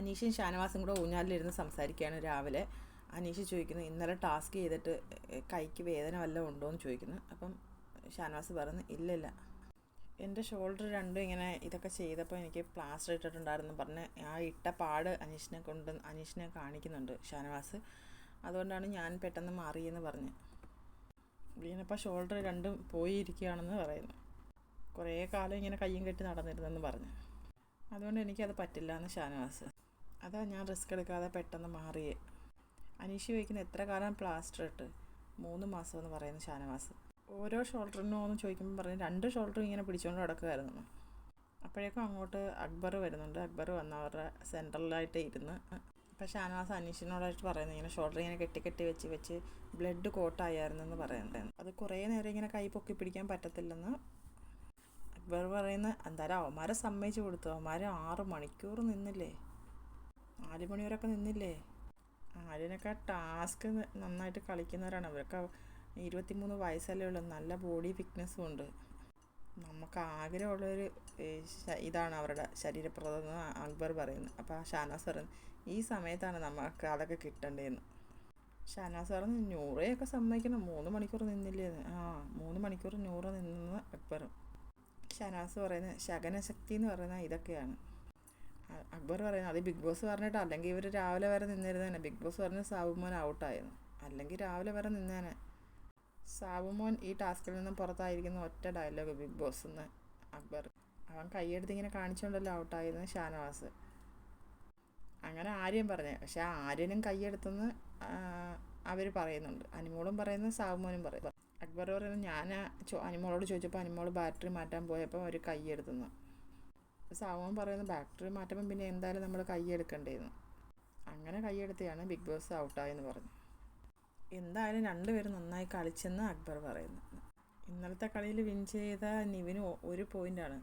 അനീഷും ഷാനവാസും കൂടെ ഊഞ്ഞാലിലിരുന്ന് സംസാരിക്കുകയാണ് രാവിലെ. അനീഷ് ചോദിക്കുന്നു, ഇന്നലെ ടാസ്ക് ചെയ്തിട്ട് കൈക്ക് വേദന വല്ലതും ഉണ്ടോ എന്ന് ചോദിക്കുന്നു. അപ്പം ഷാനവാസ് പറയുന്നു, ഇല്ലില്ല, എൻ്റെ ഷോൾഡർ രണ്ടും ഇങ്ങനെ ഇതൊക്കെ ചെയ്തപ്പോൾ എനിക്ക് പ്ലാസ്റ്റർ ഇട്ടിട്ടുണ്ടായിരുന്നു പറഞ്ഞ് ആ ഇട്ട പാട് അനീഷിനെ കാണിക്കുന്നുണ്ട് ഷാനവാസ്. അതുകൊണ്ടാണ് ഞാൻ പെട്ടെന്ന് മാറിയെന്ന് പറഞ്ഞ്. വീണപ്പോൾ ഷോൾഡർ രണ്ടും പോയിരിക്കുകയാണെന്ന് പറയുന്നു. കുറേ കാലം ഇങ്ങനെ കയ്യും കെട്ടി നടന്നിരുന്നെന്ന് പറഞ്ഞു. അതുകൊണ്ട് എനിക്കത് പറ്റില്ല എന്ന് ഷാനവാസ്. അതാ ഞാൻ റിസ്ക് എടുക്കാതെ പെട്ടെന്ന് മാറിയേ. അനീഷ് ചോദിക്കുന്ന, എത്ര കാലം പ്ലാസ്റ്റർ ഇട്ട്? 3 മാസമെന്ന് പറയുന്നു ഷാനവാസ്. ഓരോ ഷോൾഡറിനോ എന്ന് ചോദിക്കുമ്പോൾ പറഞ്ഞ് 2 ഷോൾഡറും ഇങ്ങനെ പിടിച്ചുകൊണ്ട് കിടക്കുമായിരുന്നു. അപ്പോഴേക്കും അങ്ങോട്ട് അക്ബർ വരുന്നുണ്ട്. അക്ബർ വന്ന് അവരുടെ സെൻട്രലായിട്ട് ഇരുന്ന് അപ്പോൾ ഷാനവാസ് അനീഷിനോടായിട്ട് പറയുന്നത്, ഇങ്ങനെ ഷോൾഡർ ഇങ്ങനെ കെട്ടി വെച്ച് ബ്ലഡ് കോട്ടായിരുന്നെന്ന് പറയുന്നത്. അത് കുറേ നേരം ഇങ്ങനെ കൈ പൊക്കി പിടിക്കാൻ പറ്റത്തില്ലെന്ന് അക്ബർ പറയുന്ന. എന്തായാലും അവന്മാരെ സമ്മതിച്ച് കൊടുത്തു. അവന്മാർ 6 മണിക്കൂർ നിന്നില്ലേ, 4 മണിവരെയൊക്കെ നിന്നില്ലേ. ആര്യനൊക്കെ ടാസ്ക് നന്നായിട്ട് കളിക്കുന്നവരാണ്. അവരൊക്കെ 23 വയസ്സല്ലേ ഉള്ളൂ, നല്ല ബോഡി ഫിറ്റ്നസ്സും ഉണ്ട്. നമുക്ക് ആഗ്രഹമുള്ളൊരു ഇതാണ് അവരുടെ ശരീരപ്രദം അക്ബർ പറയുന്നത്. അപ്പോൾ ഷാനവാസ് പറയുന്നത്, ഈ സമയത്താണ് നമുക്ക് അതൊക്കെ കിട്ടേണ്ടതെന്ന്. ഷാനവാസ് പറഞ്ഞു, 100 സമ്മതിക്കണം, 3 മണിക്കൂർ നിന്നില്ലേ. 3 മണിക്കൂർ 100 നിന്നെന്ന് അക്ബർ. ഷാനവാസ് പറയുന്നത്, ശകനശക്തി എന്ന് പറയുന്നത് ഇതൊക്കെയാണ്. അക്ബർ പറയുന്നത്, അത് ബിഗ് ബോസ് പറഞ്ഞിട്ട്, അല്ലെങ്കിൽ ഇവർ രാവിലെ വരെ നിന്നിരുന്നേനെ. ബിഗ് ബോസ് പറഞ്ഞ് സാബുമോൻ ഔട്ടായിരുന്നു, അല്ലെങ്കിൽ രാവിലെ വരെ നിന്നേനെ. സാബുമോൻ ഈ ടാസ്കിൽ നിന്നും പുറത്തായിരിക്കുന്ന ഒറ്റ ഡയലോഗ് ബിഗ് ബോസ് എന്ന് അക്ബർ. അവൻ കൈയെടുത്ത് ഇങ്ങനെ കാണിച്ചുകൊണ്ടല്ലോ ഔട്ടായിരുന്നു ഷാനവാസ്. അങ്ങനെ ആര്യൻ പറഞ്ഞു. പക്ഷേ ആര്യനും കൈയെടുത്തെന്ന് അവർ പറയുന്നുണ്ട്. അനിമോളും പറയുന്നു, സാബുമോനും പറയും. അക്ബർ പറയുന്നത്, ഞാൻ അനിമോളോട് ചോദിച്ചപ്പോൾ അനിമോൾ ബാറ്ററി മാറ്റാൻ പോയപ്പോൾ അവർ കൈയെടുത്തെന്ന്. സാബുമോൻ പറയുന്നത്, ബാറ്ററി മാറ്റുമ്പം പിന്നെ എന്തായാലും നമ്മൾ കൈയെടുക്കണ്ടേന്ന്. അങ്ങനെ കൈയെടുത്തെയാണ് ബിഗ് ബോസ് ഔട്ടായെന്ന് പറഞ്ഞു. എന്തായാലും 2 പേരും നന്നായി കളിച്ചെന്ന് അക്ബർ പറയുന്നു. ഇന്നലത്തെ കളിയിൽ വിൻ ചെയ്ത നിവിന് 1 പോയിൻ്റാണ്.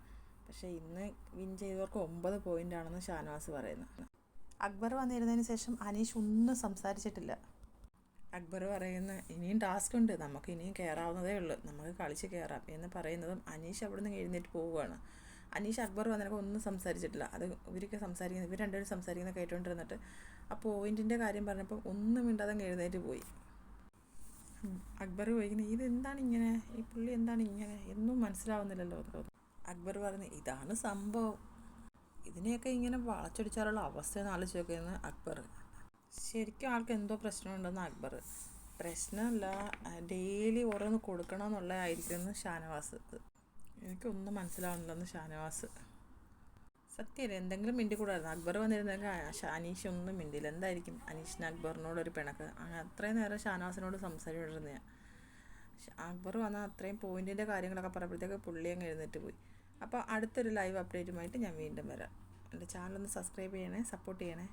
പക്ഷേ ഇന്ന് വിൻ ചെയ്തവർക്ക് 9 പോയിൻ്റാണെന്ന് ഷാനവാസ് പറയുന്നു. അക്ബർ വന്നിരുന്നതിന് ശേഷം അനീഷ് ഒന്നും സംസാരിച്ചിട്ടില്ല. അക്ബർ പറയുന്ന, ഇനിയും ടാസ്ക് ഉണ്ട്, നമുക്ക് ഇനിയും കയറാവുന്നതേ ഉള്ളൂ, നമുക്ക് കളിച്ച് കയറാം എന്ന് പറയുന്നതും അനീഷ് അവിടെ നിന്ന് എഴുന്നേറ്റ് പോവുകയാണ്. അനീഷ് അക്ബർ വന്നപ്പോൾ ഒന്നും സംസാരിച്ചിട്ടില്ല. അത് ഇവർ രണ്ടുപേരും സംസാരിക്കുന്നത് കേട്ടുകൊണ്ടിരുന്നിട്ട് ആ പോയിൻറ്റിൻ്റെ കാര്യം പറഞ്ഞപ്പോൾ ഒന്നും മിണ്ടാതെ എഴുന്നേറ്റ് പോയി. അക്ബർ ചോദിക്കുന്നത്, ഇതെന്താണ് ഇങ്ങനെ, ഈ പുള്ളി എന്താണ് ഇങ്ങനെ, എന്നും മനസ്സിലാവുന്നില്ലല്ലോ. അക്ബർ പറഞ്ഞു, ഇതാണ് സംഭവം, ഇതിനെയൊക്കെ ഇങ്ങനെ വളച്ചൊടിച്ചാലുള്ള അവസ്ഥയെന്ന് ആലോചിച്ച് നോക്കിയെന്ന് അക്ബർ. ശരിക്കും ആൾക്ക് എന്തോ പ്രശ്നമുണ്ടെന്ന് അക്ബർ. പ്രശ്നമല്ല, ഡെയിലി ഓരോന്ന് കൊടുക്കണമെന്നുള്ളതായിരിക്കുമെന്ന് ഷാനവാസ്. എനിക്കൊന്നും മനസ്സിലാവുന്നില്ലെന്ന് ഷാനവാസ്. സത്യമല്ലേ, എന്തെങ്കിലും മിണ്ടിക്കൂടായിരുന്നു. അക്ബർ വന്നിരുന്നെങ്കിൽ അനീഷ് ഒന്നും മിണ്ടിയില്ല. എന്തായിരിക്കും അനീഷിന് അക്ബറിനോടൊരു പിണക്ക്? അത്രയും നേരം ഷാനവാസിനോട് സംസാരിച്ചുകൊണ്ടിരുന്നതാണ്. അക്ബർ വന്നാൽ അത്രയും പോയിൻറ്റിൻ്റെ കാര്യങ്ങളൊക്കെ പറയുമ്പോഴത്തേക്ക് പുള്ളി അങ്ങ് എഴുന്നേറ്റ് പോയി. അപ്പോൾ അടുത്തൊരു ലൈവ് അപ്ഡേറ്റുമായിട്ട് ഞാൻ വീണ്ടും വരാം. എൻ്റെ ചാനലൊന്ന് സബ്സ്ക്രൈബ് ചെയ്യണേ, സപ്പോർട്ട് ചെയ്യണേ.